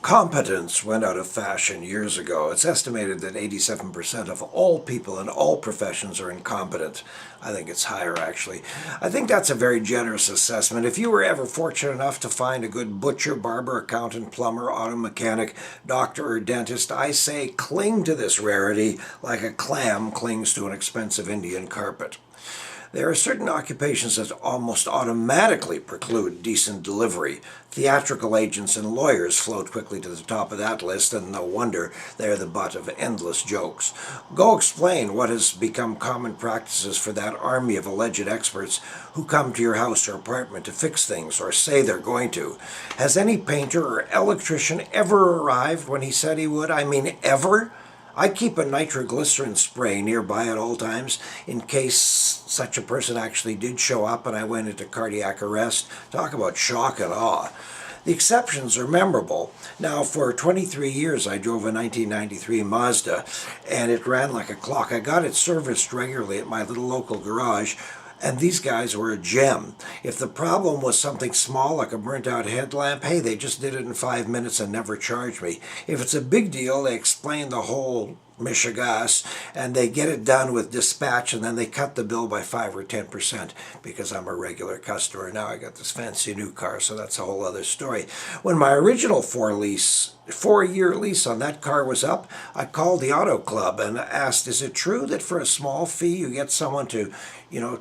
Competence went out of fashion years ago. It's estimated that 87% of all people in all professions are incompetent. I think it's higher, actually. I think that's a very generous assessment. If you were ever fortunate enough to find a good butcher, barber, accountant, plumber, auto mechanic, doctor, or dentist, I say cling to this rarity like a clam clings to an expensive Indian carpet. There are certain occupations that almost automatically preclude decent delivery. Theatrical agents and lawyers float quickly to the top of that list, and no wonder they're the butt of endless jokes. Go explain what has become common practices for that army of alleged experts who come to your house or apartment to fix things, or say they're going to. Has any painter or electrician ever arrived when he said he would? I mean, ever? I keep a nitroglycerin spray nearby at all times in case such a person actually did show up and I went into cardiac arrest. Talk about shock and awe. The exceptions are memorable. Now, for 23 years, I drove a 1993 Mazda, and it ran like a clock. I got it serviced regularly at my little local garage, and these guys were a gem. If the problem was something small like a burnt-out headlamp, hey, they just did it in 5 minutes and never charged me. If it's a big deal, they explain the whole mishigas, and they get it done with dispatch, and then they cut the bill by 5 or 10% because I'm a regular customer. Now I got this fancy new car, so that's a whole other story. When my original 4-year lease on that car was up, I called the auto club and asked, is it true that for a small fee you get someone to,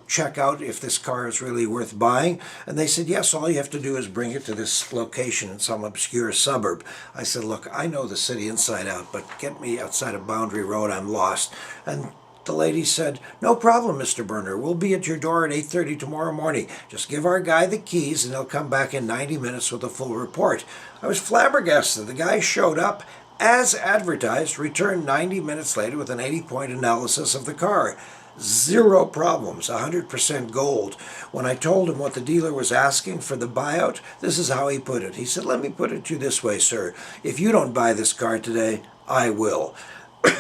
check out if this car is really worth buying? And they said, yes, all you have to do is bring it to this location in some obscure suburb. I said, look, I know the city inside out, but get me outside of Boundary Road, I'm lost. And the lady said, no problem, Mr. Burner. We'll be at your door at 8:30 tomorrow morning. Just give our guy the keys and he'll come back in 90 minutes with a full report. I was flabbergasted. The guy showed up as advertised, returned 90 minutes later with an 80-point analysis of the car. Zero problems, 100% gold. When I told him what the dealer was asking for the buyout, this is how he put it. He said, let me put it to you this way, sir. If you don't buy this car today, I will.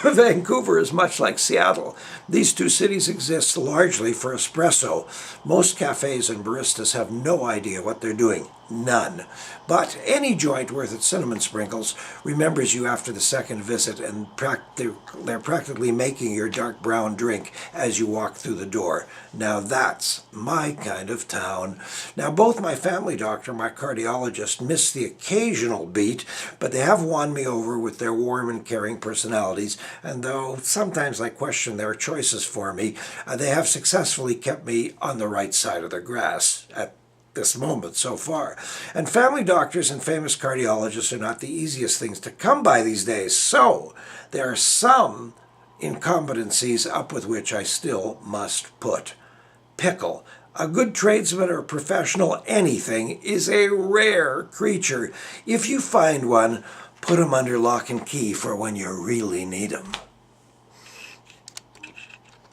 Vancouver is much like Seattle. These two cities exist largely for espresso. Most cafes and baristas have no idea what they're doing. None. But any joint worth its cinnamon sprinkles remembers you after the second visit, and they're practically making your dark brown drink as you walk through the door. Now that's my kind of town. Now both my family doctor and my cardiologist miss the occasional beat, but they have won me over with their warm and caring personalities, and though sometimes I question their choices for me, they have successfully kept me on the right side of the grass at this moment so far. And family doctors and famous cardiologists are not the easiest things to come by these days, so there are some incompetencies up with which I still must put. Pickle. A good tradesman or professional anything is a rare creature. If you find one, put him under lock and key for when you really need him.